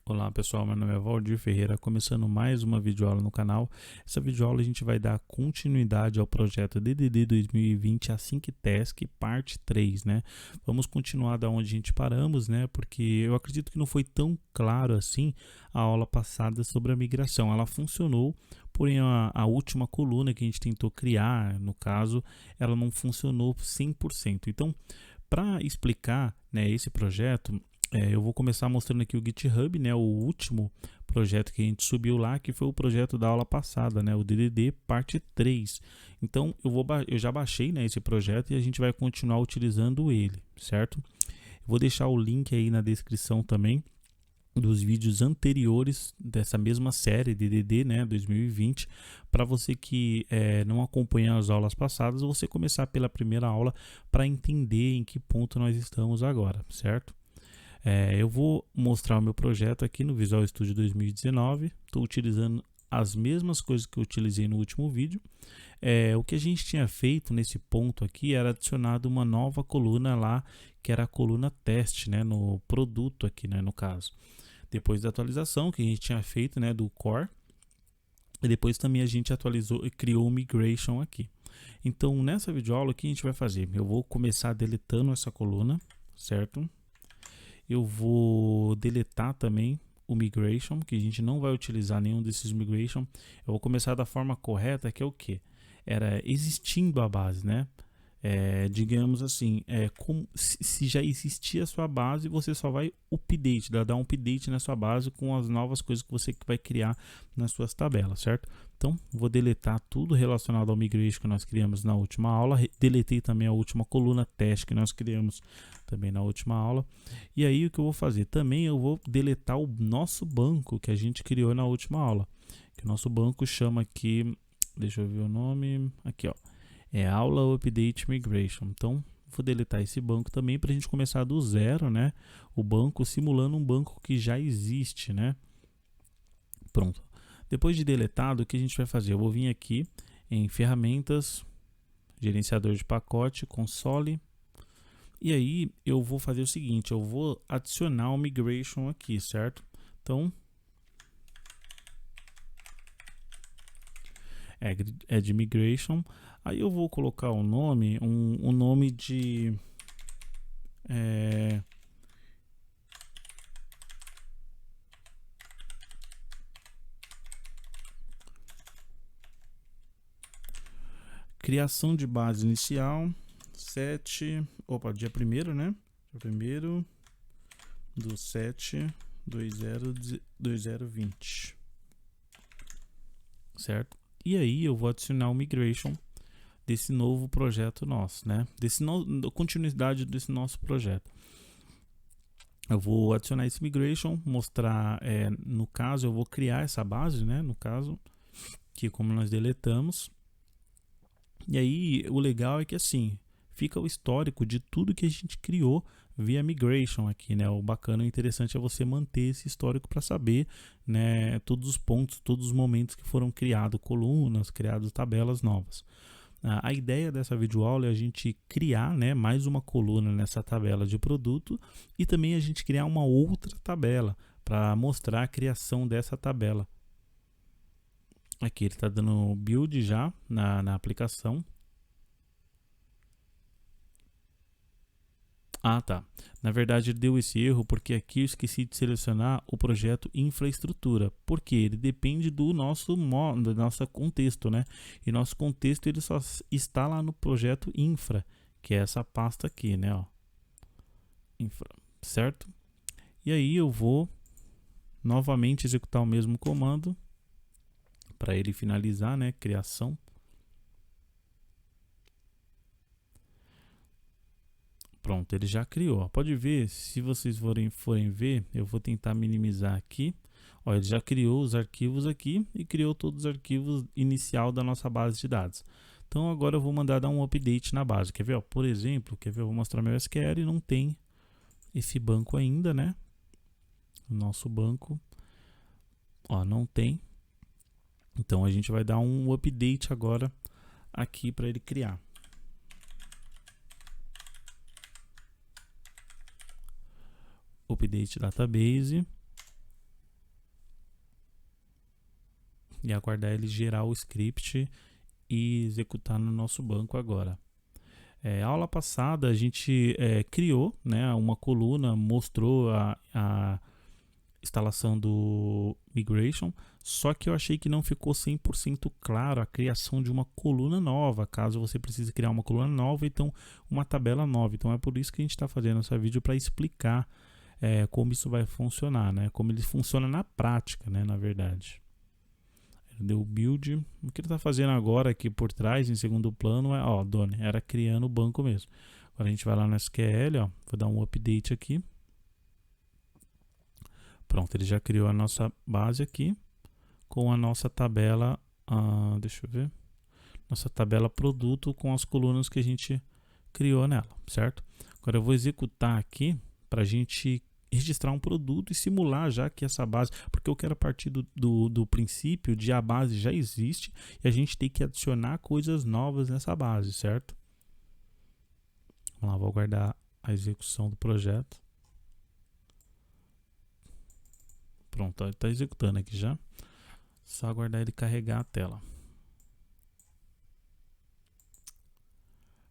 Olá pessoal, meu nome é Valdir Ferreira, começando mais uma videoaula no canal. Essa videoaula a gente vai dar continuidade ao projeto DDD 2020 Async Task parte 3, né? Vamos continuar da onde a gente paramos, né? Porque eu acredito que não foi tão claro assim a aula passada sobre a migração. Ela funcionou, porém a última coluna que a gente tentou criar, no caso, ela não funcionou 100%. Então, para explicar, né, esse projeto, eu vou começar mostrando aqui o GitHub, né, o último projeto que a gente subiu lá, que foi o projeto da aula passada, né, o DDD parte 3. Então eu já baixei, né, esse projeto e a gente vai continuar utilizando ele, certo? Vou deixar o link aí na descrição também dos vídeos anteriores dessa mesma série DDD, né, 2020, para você que não acompanha as aulas passadas, você começar pela primeira aula para entender em que ponto nós estamos agora, certo? Eu vou mostrar o meu projeto aqui no Visual Studio 2019. Estou utilizando as mesmas coisas que eu utilizei no último vídeo. O que a gente tinha feito nesse ponto aqui era adicionado uma nova coluna lá, que era a coluna teste, né, no produto aqui, né, no caso. Depois da atualização que a gente tinha feito, né, do core, e depois também a gente atualizou e criou o migration aqui. Então nessa videoaula o que a gente vai fazer? Eu vou começar deletando essa coluna, certo? Eu vou deletar também o migration, que a gente não vai utilizar nenhum desses migration. Eu vou começar da forma correta, que é o que? Era existindo a base, né? Digamos assim, se já existia a sua base, você só vai update, dar um update na sua base com as novas coisas que você vai criar nas suas tabelas, certo? Então, vou deletar tudo relacionado ao migration que nós criamos na última aula. Deletei também a última coluna teste que nós criamos também na última aula. E aí, o que eu vou fazer? Também eu vou deletar o nosso banco que a gente criou na última aula. Que o nosso banco chama aqui, deixa eu ver o nome, aqui ó. Aula Update Migration. Então, vou deletar esse banco também para a gente começar do zero, né? O banco simulando um banco que já existe, né? Pronto. Depois de deletado, o que a gente vai fazer? Eu vou vir aqui em ferramentas, gerenciador de pacote, console. E aí, eu vou fazer o seguinte, eu vou adicionar o migration aqui, certo? Então, add migration. Aí eu vou colocar o nome, um nome de criação de base inicial, 7, dia 1º, né? Dia 1º do 7/2020, certo? E aí eu vou adicionar o migration desse novo projeto nosso, né? Continuidade desse nosso projeto. Eu vou adicionar esse migration, mostrar, no caso, eu vou criar essa base, né? No caso, que como nós deletamos. E aí, o legal é que assim, fica o histórico de tudo que a gente criou via migration aqui, né? O bacana e interessante é você manter esse histórico para saber, né, todos os pontos, todos os momentos que foram criados colunas, criadas tabelas novas. A ideia dessa videoaula é a gente criar, né, mais uma coluna nessa tabela de produto e também a gente criar uma outra tabela para mostrar a criação dessa tabela. Aqui ele está dando build já na aplicação. Ah, tá. Na verdade, ele deu esse erro porque aqui eu esqueci de selecionar o projeto infraestrutura. Porque ele depende do nosso contexto, né? E nosso contexto ele só está lá no projeto infra, que é essa pasta aqui, né? Ó. Infra, certo? E aí eu vou novamente executar o mesmo comando para ele finalizar, né? Criação. Pronto, ele já criou. Pode ver, se vocês forem ver, eu vou tentar minimizar aqui. Ó, ele já criou os arquivos aqui e criou todos os arquivos inicial da nossa base de dados. Então agora eu vou mandar dar um update na base. Quer ver? Ó, por exemplo, eu vou mostrar meu SQL e não tem esse banco ainda, né? O nosso banco, ó, não tem. Então a gente vai dar um update agora aqui para ele criar. Update database. e aguardar ele gerar o script e executar no nosso banco agora. Aula passada a gente criou, né, uma coluna, mostrou a instalação do migration, só que eu achei que não ficou 100% claro a criação de uma coluna nova, caso você precise criar uma coluna nova, então uma tabela nova. Então é por isso que a gente está fazendo esse vídeo, para explicar como isso vai funcionar, né, como ele funciona na prática, né, na verdade. Deu build. O que ele está fazendo agora aqui por trás, em segundo plano, Done, era criando o banco mesmo. Agora a gente vai lá no SQL, vou dar um update aqui. Pronto, ele já criou a nossa base aqui com a nossa tabela, deixa eu ver, nossa tabela produto com as colunas que a gente criou nela, certo? Agora eu vou executar aqui para a gente registrar um produto e simular já que essa base, porque eu quero partir do princípio de a base já existe e a gente tem que adicionar coisas novas nessa base, certo? Vamos lá, vou aguardar a execução do projeto. Pronto, ele está executando aqui já. Só aguardar ele carregar a tela.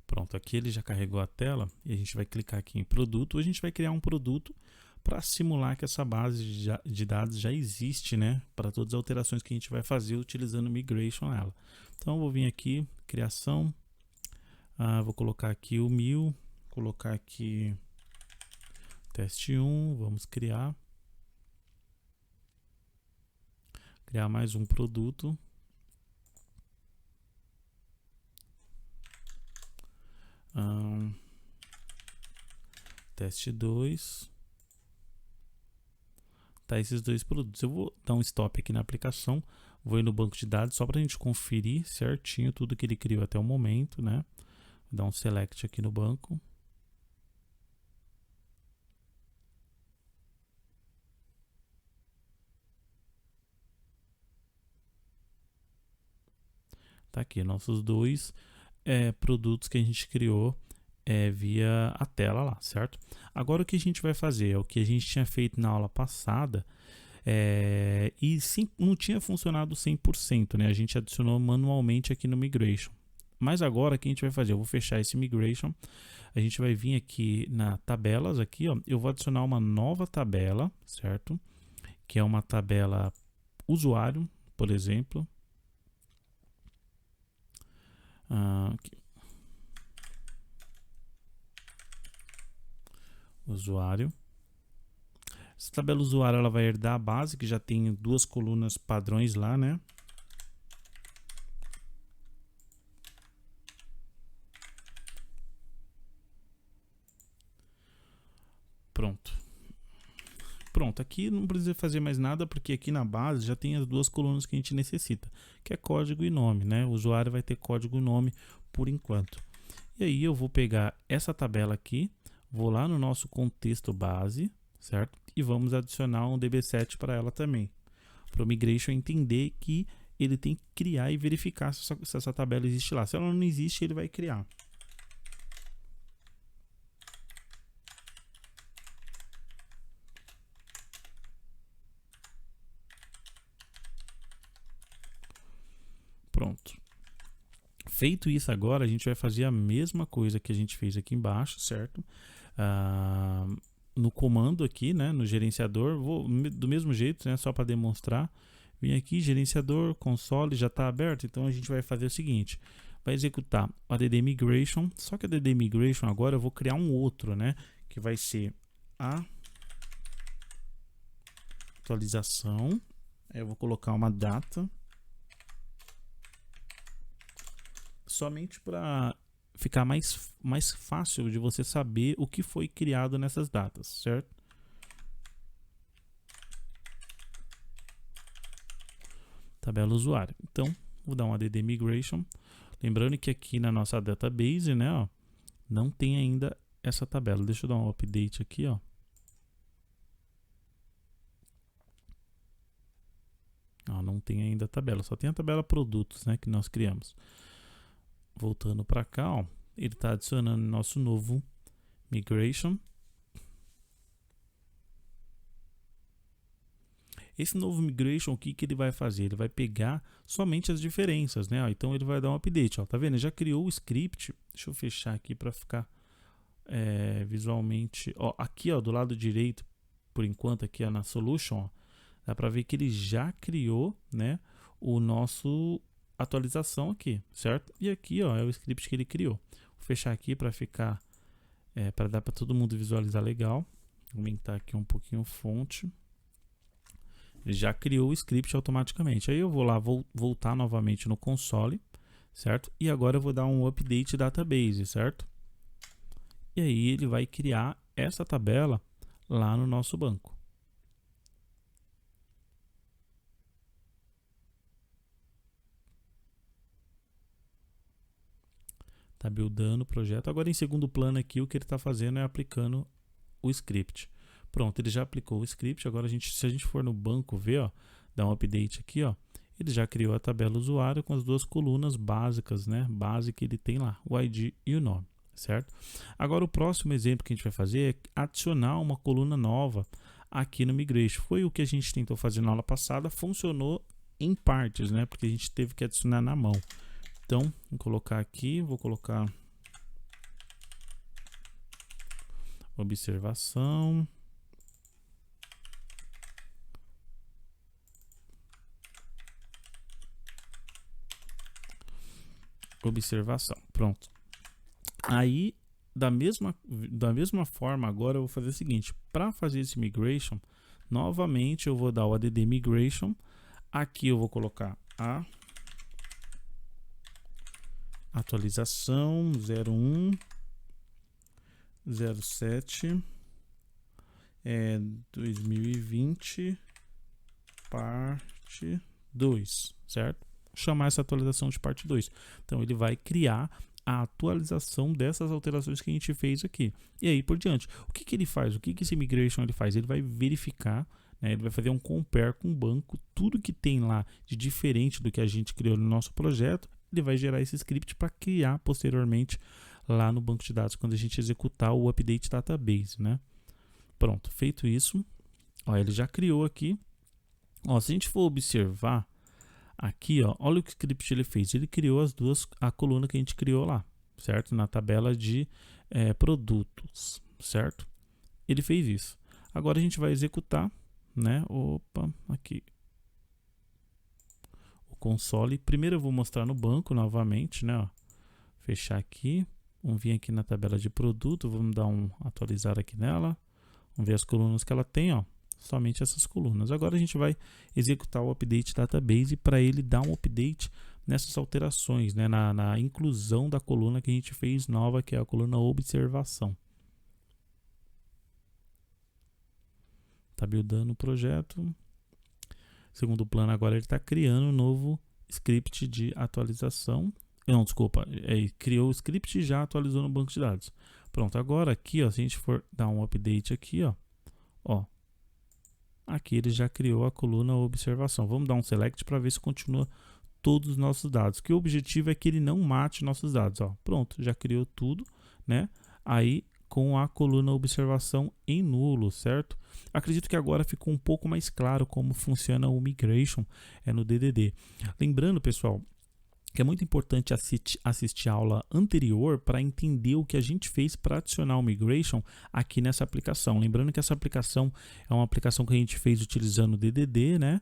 Pronto, aqui ele já carregou a tela e a gente vai clicar aqui em produto. A gente vai criar um produto para simular que essa base de dados já existe, né? Para todas as alterações que a gente vai fazer utilizando migration nela. Então eu vou vir aqui, criação, vou colocar aqui o 1000, colocar aqui teste 1, vamos criar mais um produto. Teste 2. Tá, esses dois produtos. Eu vou dar um stop aqui na aplicação, vou ir no banco de dados só para a gente conferir certinho tudo que ele criou até o momento, né? Vou dar um select aqui no banco. Tá aqui nossos dois produtos que a gente criou via a tela lá, certo? Agora o que a gente vai fazer é o que a gente tinha feito na aula passada, e sim, não tinha funcionado 100%, né? A gente adicionou manualmente aqui no migration. Mas agora o que a gente vai fazer? Eu vou fechar esse migration, a gente vai vir aqui na tabelas aqui, eu vou adicionar uma nova tabela, certo? Que é uma tabela usuário, por exemplo. Aqui. Usuário. Essa tabela usuário ela vai herdar a base, que já tem duas colunas padrões lá, né? Pronto. Pronto, aqui não precisa fazer mais nada, porque aqui na base já tem as duas colunas que a gente necessita, que é código e nome, né? O usuário vai ter código e nome por enquanto. E aí eu vou pegar essa tabela aqui, vou lá no nosso contexto base, certo? E vamos adicionar um DB7 para ela também, para o migration entender que ele tem que criar e verificar se essa tabela existe lá. Se ela não existe, ele vai criar. Pronto. Feito isso agora, a gente vai fazer a mesma coisa que a gente fez aqui embaixo, certo? No comando aqui, né, no gerenciador, vou do mesmo jeito, né, só para demonstrar. Vim aqui, gerenciador, console, já está aberto, então a gente vai fazer o seguinte, vai executar o add migration, só que o add migration agora eu vou criar um outro, né, que vai ser a atualização, aí eu vou colocar uma data, somente para ficar mais fácil de você saber o que foi criado nessas datas, certo? Tabela usuário. Então, vou dar um add migration. Lembrando que aqui na nossa database, né, não tem ainda essa tabela. Deixa eu dar um update aqui, não tem ainda a tabela, só tem a tabela produtos, né, que nós criamos. Voltando para cá, ele está adicionando nosso novo migration. Esse novo migration, o que ele vai fazer? Ele vai pegar somente as diferenças, né? Ó, então ele vai dar um update, ó, tá vendo? Ele já criou o script. Deixa eu fechar aqui para ficar visualmente. Ó, aqui, ó, do lado direito, por enquanto aqui, ó, na solution, ó, dá para ver que ele já criou, né, o nosso atualização aqui, certo? E aqui, ó, é o script que ele criou. Vou fechar aqui para ficar para dar para todo mundo visualizar legal. Vou aumentar aqui um pouquinho a fonte. Ele já criou o script automaticamente. Aí eu vou lá, vou voltar novamente no console, certo? E agora eu vou dar um update database, certo? E aí ele vai criar essa tabela lá no nosso banco. Tá buildando o projeto. Agora em segundo plano aqui, o que ele está fazendo é aplicando o script. Pronto, ele já aplicou o script. Agora se a gente for no banco ver, ó, dar um update aqui, ó, ele já criou a tabela usuário com as duas colunas básicas, né? Base que ele tem lá, o ID e o nome, certo? Agora o próximo exemplo que a gente vai fazer é adicionar uma coluna nova aqui no Migration. Foi o que a gente tentou fazer na aula passada, funcionou em partes, né? Porque a gente teve que adicionar na mão. Então, vou colocar aqui, vou colocar observação. Observação, pronto. Aí, da mesma forma, agora eu vou fazer o seguinte, para fazer esse migration, novamente eu vou dar o add migration, aqui eu vou colocar a atualização 01 07 2020 parte 2, certo? Chamar essa atualização de parte 2. Então ele vai criar a atualização dessas alterações que a gente fez aqui. E aí por diante. O que ele faz? O que esse migration ele faz? Ele vai verificar, né? Ele vai fazer um compare com o banco, tudo que tem lá de diferente do que a gente criou no nosso projeto, ele vai gerar esse script para criar posteriormente lá no banco de dados, quando a gente executar o update database, né? Pronto, feito isso, ó, ele já criou aqui. Ó, se a gente for observar aqui, ó, olha o que o script ele fez. Ele criou a coluna que a gente criou lá, certo? Na tabela de produtos, certo? Ele fez isso. Agora a gente vai executar, né? Opa, aqui. O console. Primeiro eu vou mostrar no banco novamente, né? Ó, fechar aqui. Vamos vir aqui na tabela de produto. Vamos dar um atualizar aqui nela. Vamos ver as colunas que ela tem, ó. Somente essas colunas. Agora a gente vai executar o update database para ele dar um update nessas alterações, né? Na inclusão da coluna que a gente fez nova, que é a coluna observação. Tá buildando o projeto. Segundo plano, agora ele está criando um novo script de atualização. Não, desculpa, criou o script e já atualizou no banco de dados. Pronto, agora aqui, ó, se a gente for dar um update aqui, ó, aqui ele já criou a coluna observação. Vamos dar um select para ver se continua todos os nossos dados. Que o objetivo é que ele não mate nossos dados, ó. Pronto, já criou tudo, né? Aí com a coluna observação em nulo, certo? Acredito que agora ficou um pouco mais claro como funciona o migration no DDD. Lembrando, pessoal, que é muito importante assistir a aula anterior para entender o que a gente fez para adicionar o migration aqui nessa aplicação. Lembrando que essa aplicação é uma aplicação que a gente fez utilizando o DDD, né?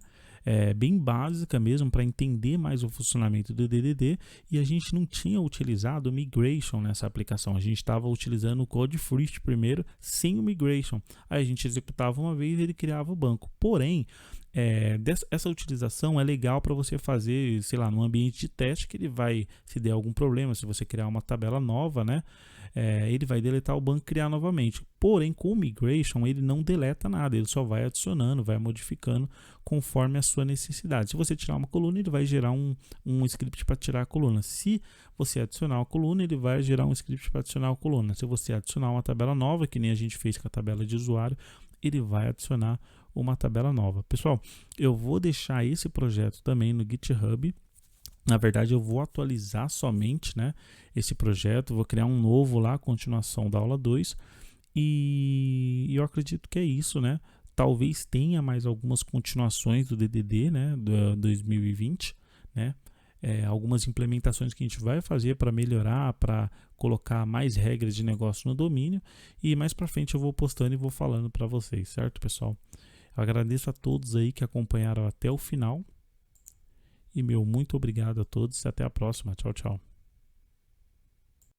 Bem básica mesmo para entender mais o funcionamento do DDD, e a gente não tinha utilizado o migration nessa aplicação. A gente estava utilizando o code first primeiro sem o migration. Aí a gente executava uma vez e ele criava o banco. Porém, essa utilização é legal para você fazer, sei lá, num ambiente de teste, que ele vai, se der algum problema, se você criar uma tabela nova, né, ele vai deletar o banco e criar novamente. Porém, com o migration, ele não deleta nada, ele só vai adicionando, vai modificando conforme a sua necessidade. Se você tirar uma coluna, ele vai gerar um script para tirar a coluna. Se você adicionar uma coluna, ele vai gerar um script para adicionar a coluna. Se você adicionar uma tabela nova, que nem a gente fez com a tabela de usuário, ele vai adicionar uma tabela nova. Pessoal, eu vou deixar esse projeto também no GitHub. Na verdade, eu vou atualizar somente, né, esse projeto, vou criar um novo lá, continuação da aula 2. E eu acredito que é isso, né? talvez tenha mais algumas continuações do DDD, né, do 2020, né, algumas implementações que a gente vai fazer para melhorar, para colocar mais regras de negócio no domínio, e mais para frente eu vou postando e vou falando para vocês, certo, pessoal? Eu agradeço a todos aí que acompanharam até o final, e meu muito obrigado a todos e até a próxima. Tchau, tchau.